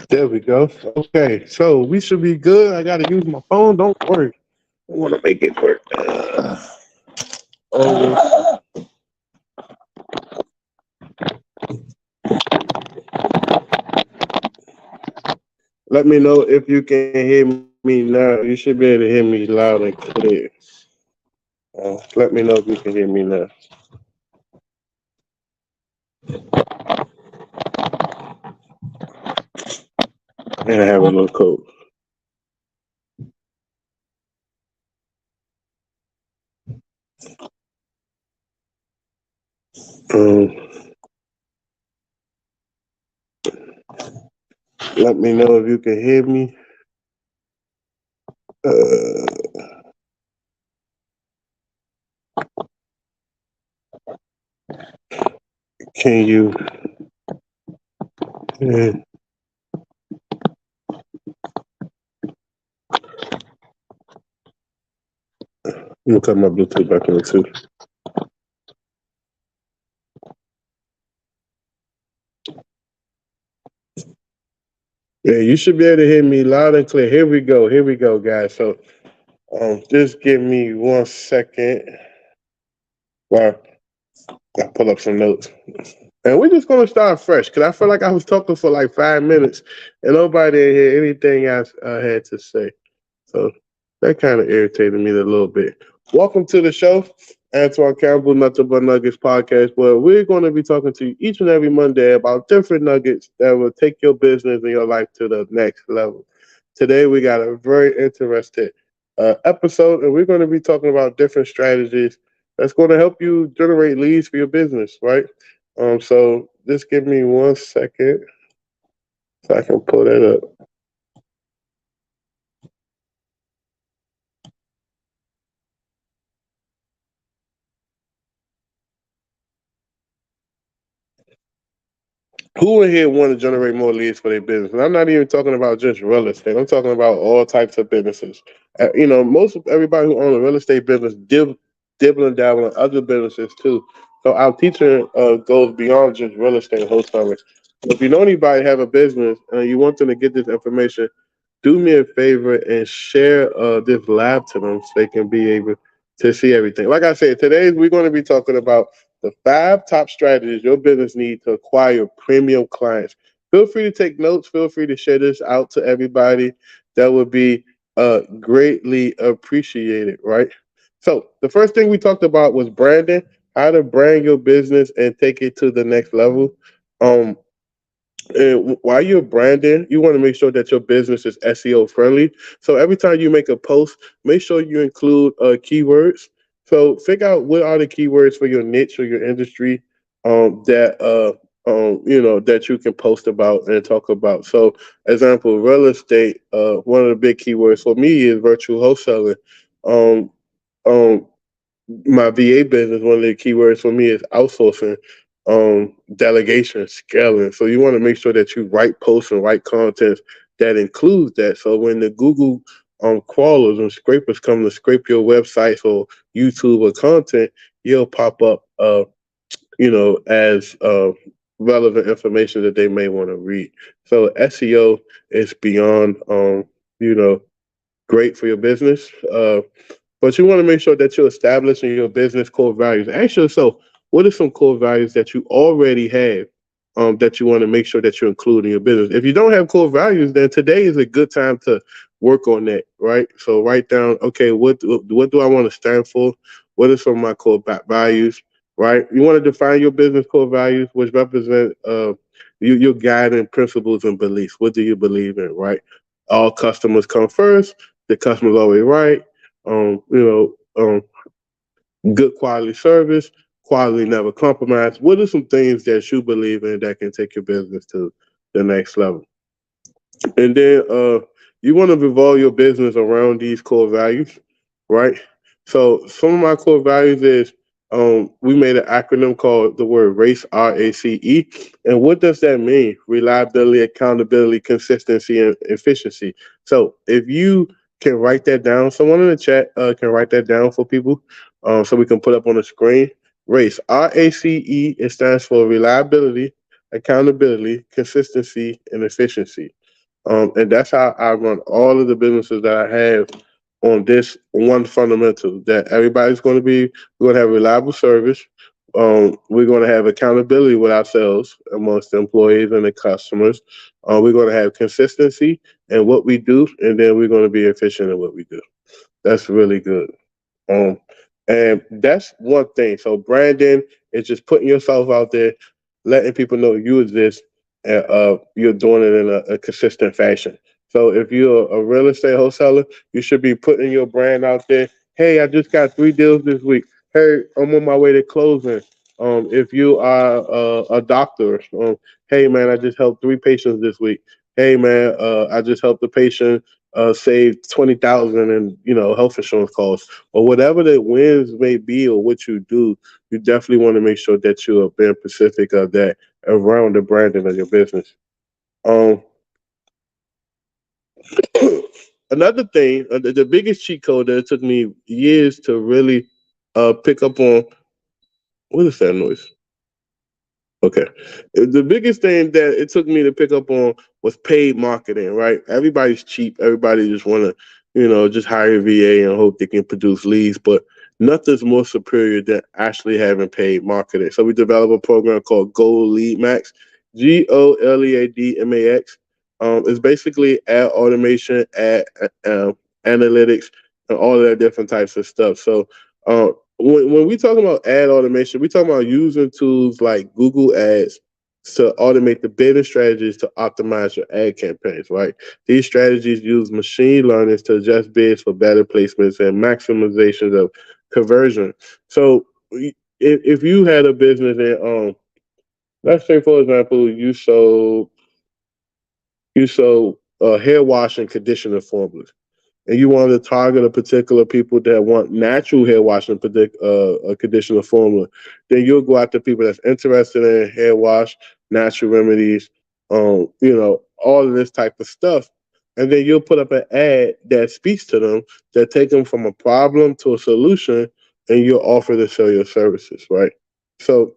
There we go. Okay, so we should be good. I gotta use my phone. Don't worry. I want to make it work. Oh, let me know if you can hear me now. You should be able to hear me loud and clear. Let me know if you can hear me now. And I have a little code. Um, let me know if you can hear me. Uh, can you? Uh, let me cut my Bluetooth back on too. Yeah, you should be able to hear me loud and clear. Here we go. Here we go, guys. So, just give me 1 second while I pull up some notes. And we're just gonna start fresh because I feel like I was talking for like 5 minutes and nobody hear anything I had to say. So that kind of irritated me a little bit. Welcome to the show, Antoine Campbell, Nothing But Nuggets podcast, where we're going to be talking to you each and every Monday about different nuggets that will take your business and your life to the next level. Today, we got a very interesting episode, and we're going to be talking about different strategies that's going to help you generate leads for your business, right? So just give me 1 second so I can pull that up. Who in here want to generate more leads for their business? And I'm not even talking about just real estate. I'm talking about all types of businesses. Most of everybody who owns a real estate business dibble and dabble in other businesses too. So our teacher goes beyond just real estate wholesaling. If you know anybody have a business and you want them to get this information, do me a favor and share this live to them so they can be able to see everything. Like I said, today we're going to be talking about the 5 top strategies your business needs to acquire premium clients. Feel free to take notes. Feel free to share this out to everybody. That would be greatly appreciated, right? So the first thing we talked about was branding, how to brand your business and take it to the next level. Um, and while you're branding, you want to make sure that your business is SEO friendly. So every time you make a post, make sure you include keywords. So figure out what are the keywords for your niche or your industry that you can post about and talk about. So example, real estate. One of the big keywords for me is virtual wholesaling. Um, um, my VA business, one of the keywords for me is outsourcing, delegation, scaling. So you want to make sure that you write posts and write content that includes that. So when the Google crawlers and scrapers come to scrape your websites or YouTube or content, you'll pop up, as relevant information that they may want to read. So SEO is beyond, great for your business. But you want to make sure that you're establishing your business core values. Ask yourself, what are some core values that you already have that you want to make sure that you include in your business? If you don't have core values, then today is a good time to work on that, right? So write down, okay, what do I want to stand for? What are some of my core values, right? You want to define your business core values, which represent your guiding principles and beliefs. What do you believe in, right? All customers come first. The customer's always right. Um, you good quality service, quality never compromised. What are some things that you believe in that can take your business to the next level? And then you want to revolve your business around these core values, right? So some of my core values is we made an acronym called the word RACE, RACE. And what does that mean? Reliability, accountability, consistency, and efficiency. So if you can write that down, someone in the chat can write that down for people so we can put up on the screen. RACE, RACE, it stands for reliability, accountability, consistency, and efficiency. And that's how I run all of the businesses that I have on this one fundamental that everybody's going to be, we're going to have reliable service. We're going to have accountability with ourselves amongst the employees and the customers. We're going to have consistency in what we do, and then we're going to be efficient in what we do. That's really good. Um, and that's one thing. So branding is just putting yourself out there, letting people know you exist, and you're doing it in a consistent fashion. So if you're a real estate wholesaler, you should be putting your brand out there. Hey, I just got 3 deals this week. Hey, I'm on my way to closing. If you are a doctor, hey man, I just helped 3 patients this week. Hey man, I just helped a patient save 20,000 in health insurance costs or whatever the wins may be or what you do. You definitely want to make sure that you are being specific of that around the branding of your business. Um, Another thing, the biggest cheat code that it took me years to really pick up on. What is that noise? Okay. The biggest thing that it took me to pick up on was paid marketing, right? Everybody's cheap. Everybody just want to, just hire a VA and hope they can produce leads, but nothing's more superior than actually having paid marketing. So we developed a program called Gold Lead Max, GOLEADMAX. It's basically ad automation, ad analytics, and all of that different types of stuff. So when we talk about ad automation, we talk about using tools like Google Ads to automate the bidding strategies to optimize your ad campaigns, right? These strategies use machine learning to adjust bids for better placements and maximizations of conversion. So if you had a business and let's say for example you sold hair wash and conditioner formulas and you want to target a particular people that want natural hair wash and a conditioner formula, then you'll go after people that's interested in hair wash, natural remedies, all of this type of stuff. And then you'll put up an ad that speaks to them, that take them from a problem to a solution, and you'll offer to sell your services, right? So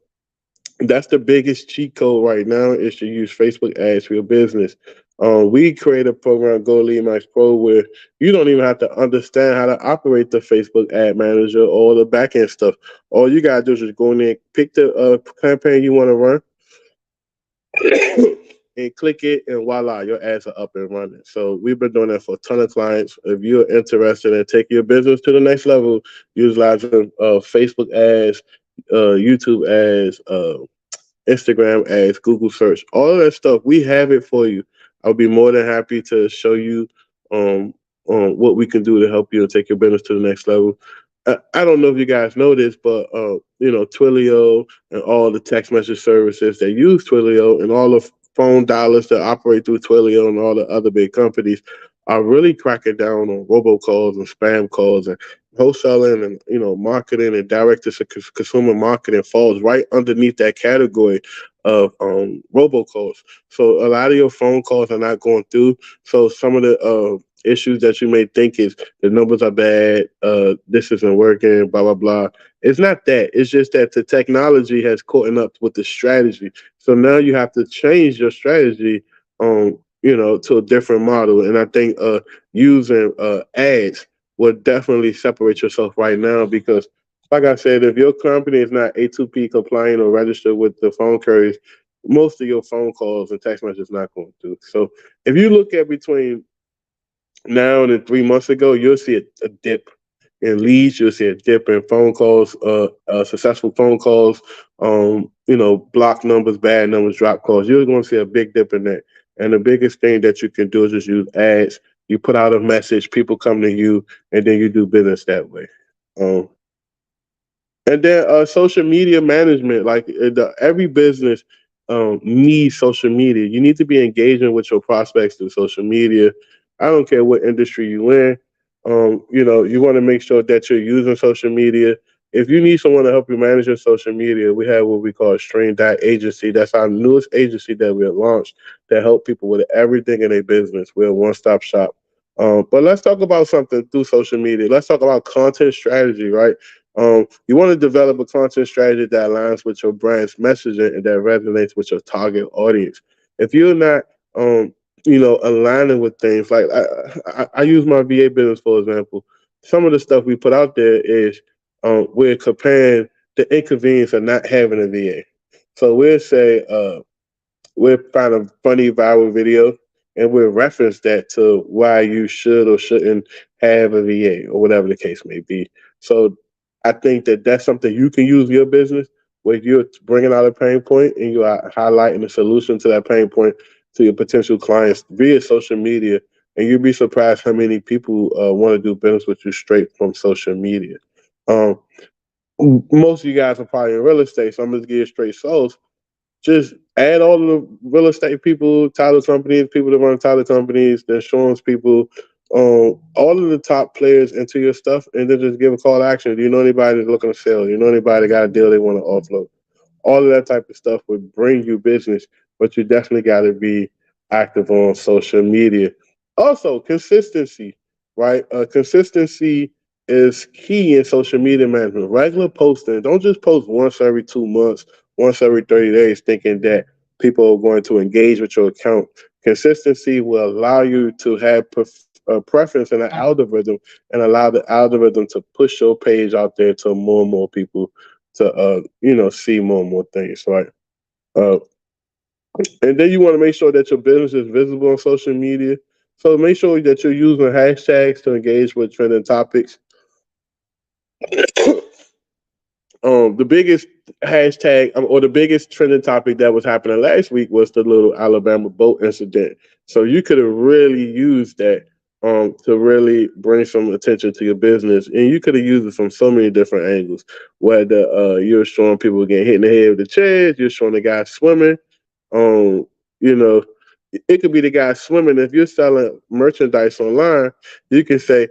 that's the biggest cheat code right now is to use Facebook ads for your business. We create a program, Go Lead Max Pro, where you don't even have to understand how to operate the Facebook ad manager or the back end stuff. All you gotta do is just go in there, pick the campaign you want to run, and click it, and voila, your ads are up and running. So we've been doing that for a ton of clients. If you're interested in taking your business to the next level, utilizing Facebook ads, YouTube ads, Instagram ads, Google search, all of that stuff. We have it for you. I'll be more than happy to show you um, what we can do to help you and take your business to the next level. I don't know if you guys know this, but Twilio and all the text message services that use Twilio and all the phone dialers that operate through Twilio and all the other big companies are really cracking down on robocalls and spam calls and wholesaling and marketing and direct to consumer marketing falls right underneath that category of robocalls. So a lot of your phone calls are not going through. So some of the issues that you may think is the numbers are bad, this isn't working, blah blah blah. It's not that. It's just that the technology has caught up with the strategy. So now you have to change your strategy to a different model. And I think using ads will definitely separate yourself right now because, like I said, if your company is not A2P compliant or registered with the phone carriers, most of your phone calls and text messages not going through. So if you look at between now and 3 months ago, you'll see a dip in leads. You'll see a dip in phone calls, successful phone calls, block numbers, bad numbers, drop calls. You're going to see a big dip in that. And the biggest thing that you can do is just use ads. You put out a message, people come to you, and then you do business that way. Um, and then social media management, like every business needs social media. You need to be engaging with your prospects through social media. I don't care what industry you're in. You want to make sure that you're using social media. If you need someone to help you manage your social media, we have what we call Stream Agency. That's our newest agency that we have launched that help people with everything in their business. We're a one-stop shop. But let's talk about something through social media. Let's talk about content strategy, right? You want to develop a content strategy that aligns with your brand's messaging and that resonates with your target audience. If you're not, um, aligning with things like I use my VA business for example. Some of the stuff we put out there is we're comparing the inconvenience of not having a VA. So we'll say we'll find a funny viral video and we'll reference that to why you should or shouldn't have a VA or whatever the case may be. So I think that that's something you can use in your business where you're bringing out a pain point and you are highlighting a solution to that pain point to your potential clients via social media. And you'd be surprised how many people want to do business with you straight from social media. Um, Most of you guys are probably in real estate, so I'm going to give you straight souls. Just add all of the real estate people, title companies, people that run title companies, the insurance people, all of the top players into your stuff, and then just give a call to action. Do you know anybody that's looking to sell? Do you know anybody that got a deal they want to offload? All of that type of stuff would bring you business, but you definitely got to be active on social media. Also, consistency, right? Consistency is key in social media management. Regular posting. Don't just post once every 2 months, once every 30 days, thinking that people are going to engage with your account. Consistency will allow you to have preference in the algorithm and allow the algorithm to push your page out there to more and more people to see more and more things, right? Uh, and then you want to make sure that your business is visible on social media. So make sure that you're using hashtags to engage with trending topics. The biggest hashtag or the biggest trending topic that was happening last week was the little Alabama boat incident. So you could have really used that to really bring some attention to your business, and you could have used it from so many different angles. Whether you're showing people getting hit in the head with the chairs, you're showing the guy swimming. Um, you know, it could be the guy swimming. If you're selling merchandise online, you can say,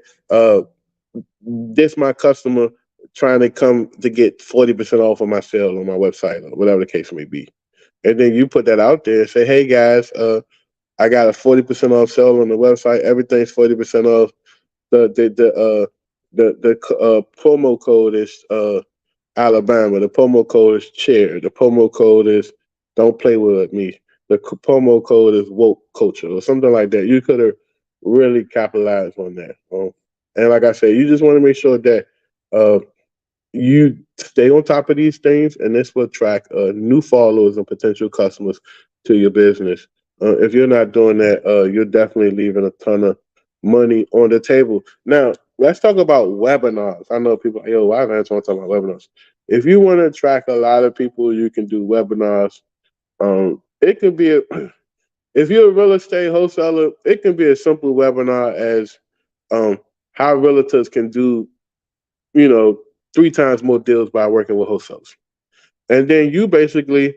this my customer trying to come to get 40% off of my sale on my website or whatever the case may be. And then you put that out there and say, hey guys, I got a 40% off sale on the website. Everything's 40% off. The promo code is Alabama. The promo code is chair. The promo code is don't play with me. The promo code is woke culture or something like that. You could have really capitalized on that. And like I said, you just want to make sure that uh, you stay on top of these things, and this will attract new followers and potential customers to your business. If you're not doing that, you're definitely leaving a ton of money on the table. Now, let's talk about webinars. I know people, yo, why don't I want to talk about webinars? If you want to attract a lot of people, you can do webinars. It could be if you're a real estate wholesaler, it can be a simple webinar as how realtors can do, you know, 3 times more deals by working with wholesalers. And then you basically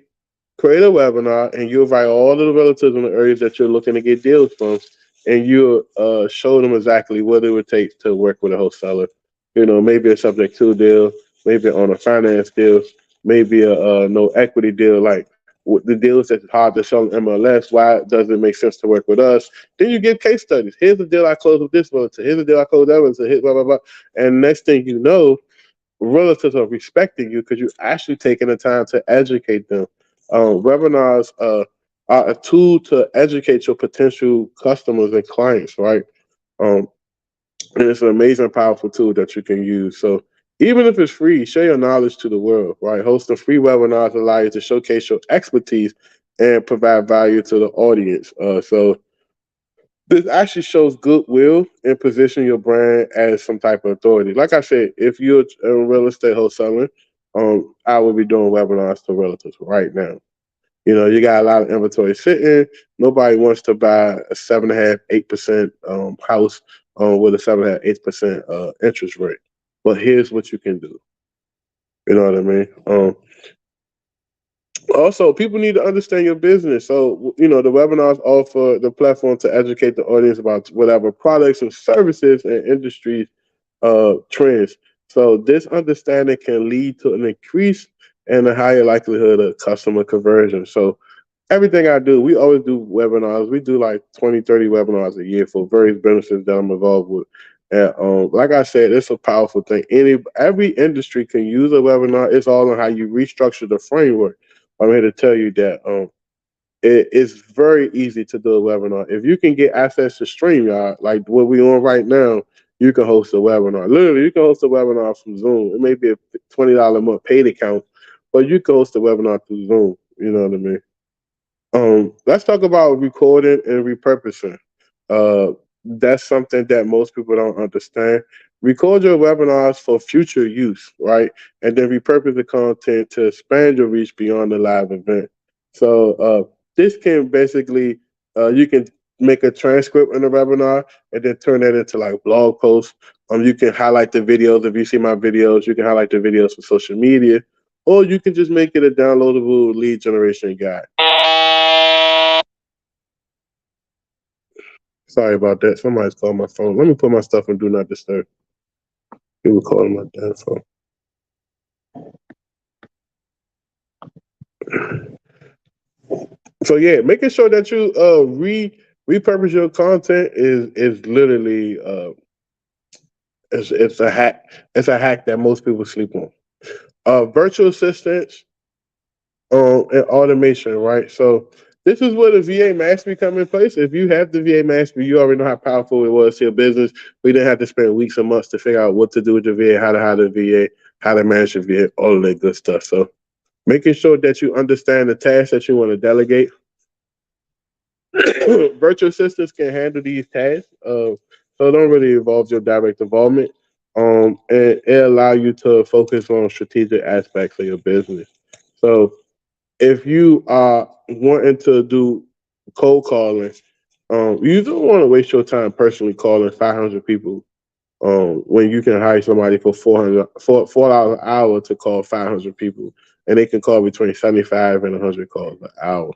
create a webinar and you invite all of the relatives in the areas that you're looking to get deals from, and you show them exactly what it would take to work with a wholesaler. You know, maybe a subject to deal, maybe on a finance deal, maybe a no equity deal, like the deals that's hard to sell in MLS. Why does it make sense to work with us? Then you get case studies. Here's the deal I closed with this realtor. Here's the deal I closed with that realtor. Here's blah blah blah. And next thing you know, relatives are respecting you because you're actually taking the time to educate them. Webinars are a tool to educate your potential customers and clients, right? Um, and it's an amazing, powerful tool that you can use. So even if it's free, share your knowledge to the world, right? Hosting free webinars allow you to showcase your expertise and provide value to the audience. So this actually shows goodwill and position your brand as some type of authority. Like I said, if you're a real estate wholesaler, I will be doing webinars to realtors right now. You know, you got a lot of inventory sitting. Nobody wants to buy a 7.5, 8% house with a 7.5, 8% interest rate. But here's what you can do. You know what I mean? Also, people need to understand your business. So, you know, the webinars offer the platform to educate the audience about whatever products and services and industry trends. So, this understanding can lead to an increase and a higher likelihood of customer conversion. So, everything I do, we always do webinars. We do like 20, 30 webinars a year for various businesses that I'm involved with. And like I said, it's a powerful thing. Every industry can use a webinar. It's all on how you restructure the framework. I'm here to tell you that it's very easy to do a webinar. If you can get access to StreamYard, like what we on right now, you can host a webinar. Literally, you can host a webinar from Zoom. It may be a $20 a month paid account, but you can host a webinar through Zoom. You know what I mean? Let's talk about recording and repurposing. Uh, that's something that most people don't understand. Record your webinars for future use, right? And then repurpose the content to expand your reach beyond the live event. So this can basically, you can make a transcript in the webinar and then turn that into like blog posts. You can highlight the videos. If you see my videos, you can highlight the videos for social media, or you can just make it a downloadable lead generation guide. Sorry about that. Somebody's calling my phone. Let me put my stuff in do not disturb. People calling my damn phone. So yeah, making sure that you repurpose your content is literally it's a hack. It's a hack that most people sleep on. Virtual assistants and automation, right? So this is where the VA Mastery come in place. If you have the VA Mastery, you already know how powerful it was to your business. We didn't have to spend weeks or months to figure out what to do with the VA, how to hire the VA, how to manage the VA, all of that good stuff. So making sure that you understand the tasks that you want to delegate. Virtual assistants can handle these tasks, so it don't really involve your direct involvement. And it allow you to focus on strategic aspects of your business. So if you are wanting to do cold calling, you don't want to waste your time personally calling 500 people when you can hire somebody for $4 an hour to call 500 people, and they can call between 75 and 100 calls an hour.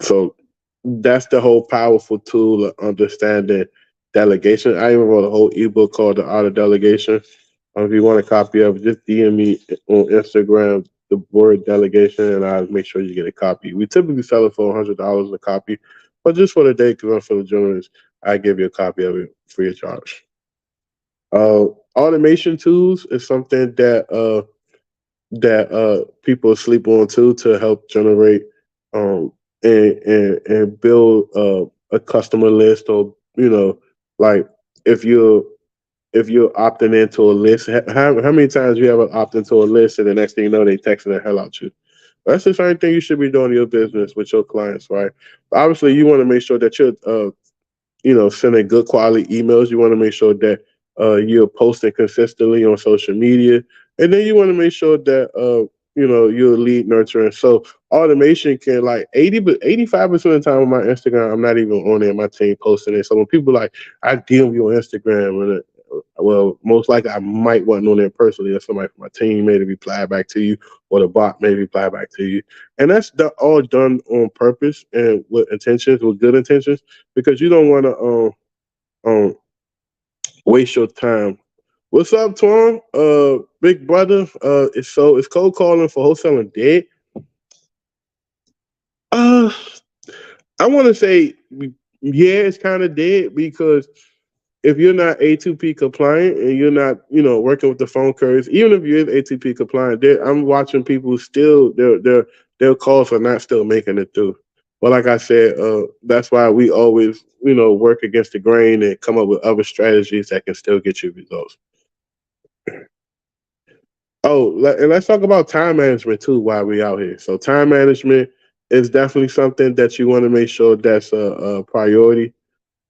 So that's the whole powerful tool of understanding delegation. I even wrote a whole ebook called The Art of Delegation. If you want a copy of it, just DM me on Instagram the word delegation, and I'll make sure you get a copy. We typically sell it for $100 a copy, but just for the day, because I'm feeling generous, I give you a copy of it free of charge. Automation tools is something that people sleep on too to help generate um, and build a customer list, or like if you're if you're opting into a list, how many times you ever opt into a list and the next thing you know they texting the hell out you? That's the same thing you should be doing in your business with your clients, right? Obviously, you want to make sure that you're sending good quality emails. You want to make sure that you're posting consistently on social media, and then you want to make sure that you're lead nurturing. So automation can like 85% of the time on my Instagram, I'm not even on there. My team posting it. So when people like, I DM you on Instagram, and well, most likely I might want on there personally, or somebody from my team may reply back to you, or the bot may reply back to you, and that's all done on purpose and with intentions, with good intentions, because you don't want to waste your time. What's up, Tom? Big brother. It's cold calling for wholesaling dead. Uh, I want to say yeah, it's kind of dead because if you're not A2P compliant and you're not, working with the phone carriers, even if you is A2P compliant, I'm watching people still their calls are not still making it through. But like I said, that's why we always, work against the grain and come up with other strategies that can still get you results. Oh, and let's talk about time management too while we out here. So time management is definitely something that you want to make sure that's a priority.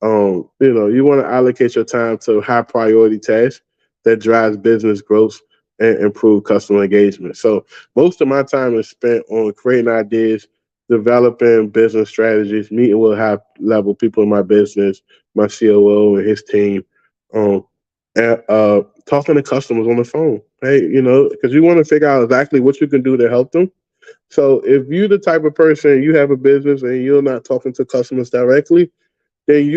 You want to allocate your time to high priority tasks that drives business growth and improve customer engagement. So most of my time is spent on creating ideas, developing business strategies, meeting with high level people in my business, my COO and his team, um, and talking to customers on the phone. Hey, because you want to figure out exactly what you can do to help them. So if you're the type of person, you have a business and you're not talking to customers directly, then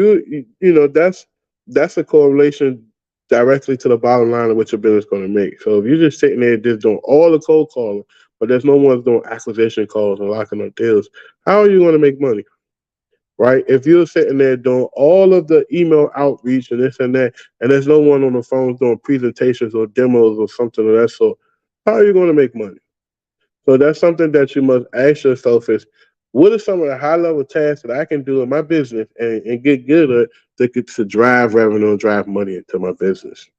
that's a correlation directly to the bottom line of what your business is going to make. So if you're just sitting there just doing all the cold calling, but there's no one's doing acquisition calls and locking up deals, how are you going to make money? right? If you're sitting there doing all of the email outreach and this and that, and there's no one on the phone doing presentations or demos or something of that sort, how are you going to make money? So that's something that you must ask yourself is, what are some of the high level tasks that I can do in my business and get good at to drive revenue and drive money into my business?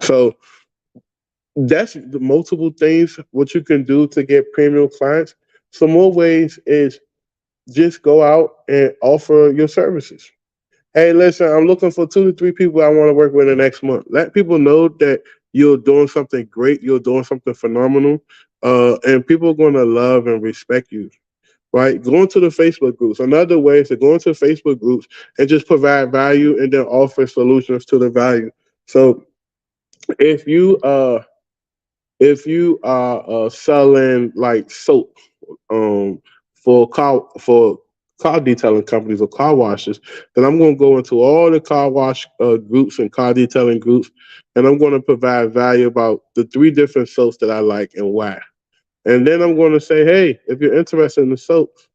So that's the multiple things what you can do to get premium clients. Some more ways is just go out and offer your services. Hey, listen, I'm looking for 2 to 3 people I want to work with in the next month. Let people know that you're doing something great, you're doing something phenomenal, and people are going to love and respect you. Right? Go into the Facebook groups. Another way is to go into Facebook groups and just provide value and then offer solutions to the value. So if you are selling like soap um for car detailing companies or car washes, then I'm going to go into all the car wash groups and car detailing groups, and I'm going to provide value about the 3 different soaps that I like and why. And then I'm going to say, hey, if you're interested in the soaps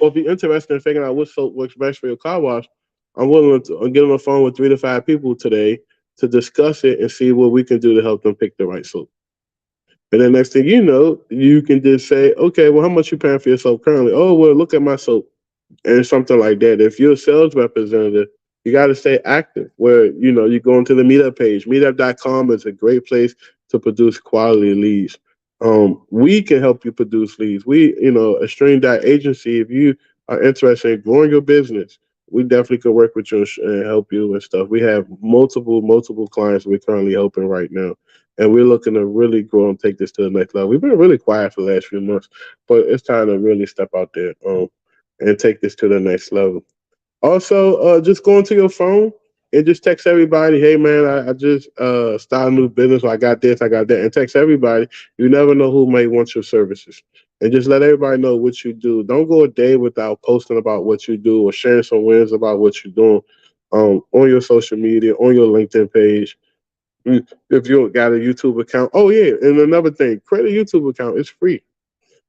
or be interested in figuring out what soap works best for your car wash, I'm willing to get on the phone with 3 to 5 people today to discuss it and see what we can do to help them pick the right soap. And then next thing you know, you can just say, okay, well, how much you paying for your soap currently? Oh, well, look at my soap and something like that. If you're a sales representative, you got to stay active where, you go into the meetup page. Meetup.com is a great place to produce quality leads. We can help you produce leads. A stream agency, if you are interested in growing your business, we definitely could work with you and help you and stuff. We have multiple clients we're currently helping right now. And we're looking to really grow and take this to the next level. We've been really quiet for the last few months, but it's time to really step out there. And take this to the next level. Also, just go into your phone and just text everybody, hey man, I just started a new business, or I got this, I got that, and text everybody. You never know who may want your services. And just let everybody know what you do. Don't go a day without posting about what you do or sharing some wins about what you're doing on your social media, on your LinkedIn page. If you got a YouTube account, oh yeah, and another thing, create a YouTube account. It's free,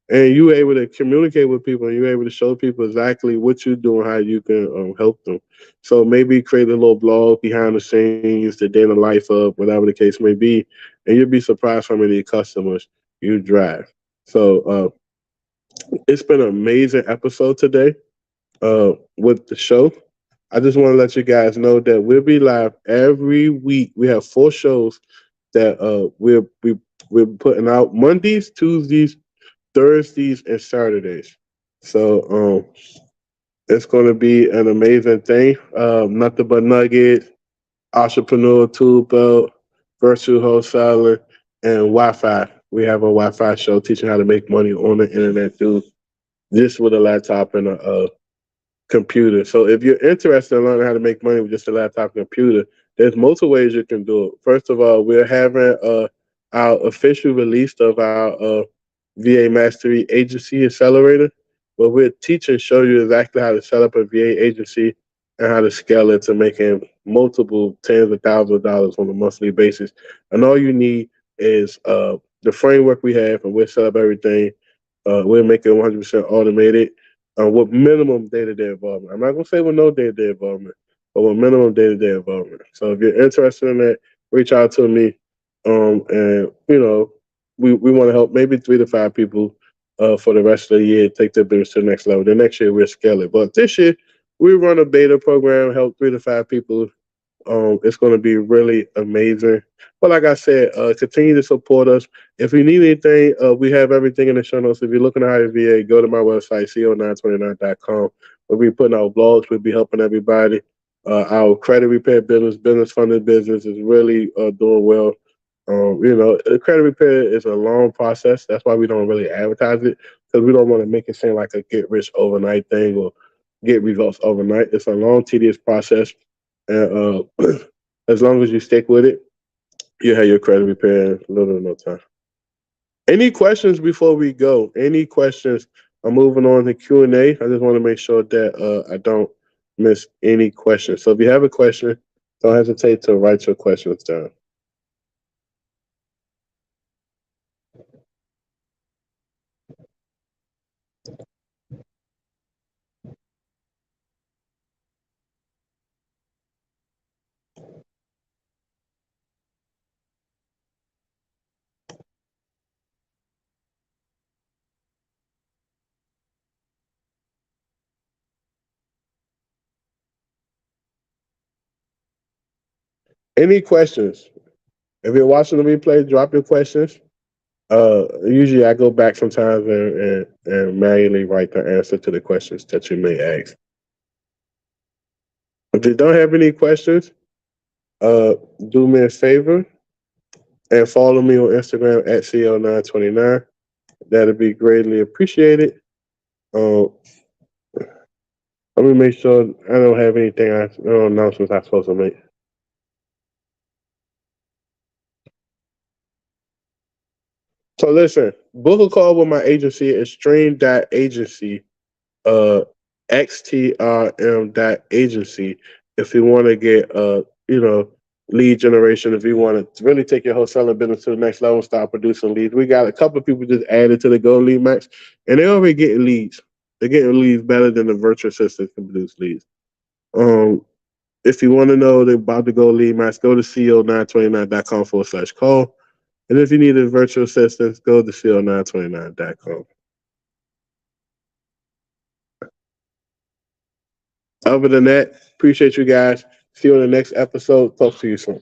and you're able to communicate with people and you're able to show people exactly what you do and how you can help them. So maybe create a little blog behind the scenes, the day in the life of whatever the case may be, and you'll be surprised how many customers you drive. So it's been an amazing episode today with the show. I just want to let you guys know that we'll be live every week. We have 4 shows that we're putting out Mondays, Tuesdays, Thursdays, and Saturdays. So it's going to be an amazing thing. Nothing but nuggets, entrepreneur tool belt, virtual wholesaler, and Wi-Fi. We have a Wi-Fi show teaching how to make money on the internet through just with a laptop and a computer. So if you're interested in learning how to make money with just a laptop and computer, there's multiple ways you can do it. First of all, we're having our official release of our VA Mastery Agency Accelerator, where we're teaching, show you exactly how to set up a VA agency and how to scale it to making multiple tens of thousands of dollars on a monthly basis. And all you need is the framework we have, and we'll set up everything. We'll make it 100% automated with minimum day-to-day involvement. I'm not going to say with no day-to-day involvement, but with minimum day-to-day involvement. So if you're interested in that, reach out to me. And, we want to help maybe 3 to 5 people for the rest of the year, take their business to the next level. The next year, we'll scale it. But this year, we run a beta program, help 3 to 5 people. It's going to be really amazing. But like I said, continue to support us. If you need anything, we have everything in the show notes. If you're looking to hire a VA, go to my website, co929.com. We'll be putting out blogs. We'll be helping everybody. Our credit repair business, business funded business is really doing well. Credit repair is a long process. That's why we don't really advertise it, because we don't want to make it seem like a get rich overnight thing or get results overnight. It's a long, tedious process. And as long as you stick with it, you have your credit repair in little or no time. Any questions before we go? Any questions? I'm moving on to Q&A. I just want to make sure that I don't miss any questions. So if you have a question, don't hesitate to write your questions down. Any questions? If you're watching the replay, drop your questions. Usually I go back sometimes and manually write the answer to the questions that you may ask. If you don't have any questions, do me a favor and follow me on Instagram at CL929. That'd be greatly appreciated. Uh, let me make sure I don't have anything no announcements I'm supposed to make. So listen, book a call with my agency, extreme.agency, uh, xtrm.agency, if you want to get, lead generation, if you want to really take your wholesaling business to the next level, start producing leads. We got a couple of people just added to the Go Lead Max, and they're already getting leads. They're getting leads better than the virtual assistant can produce leads. If you want to know about the Go Lead Max, go to co929.com/call. And if you need a virtual assistant, go to co929.com. Other than that, appreciate you guys. See you in the next episode. Talk to you soon.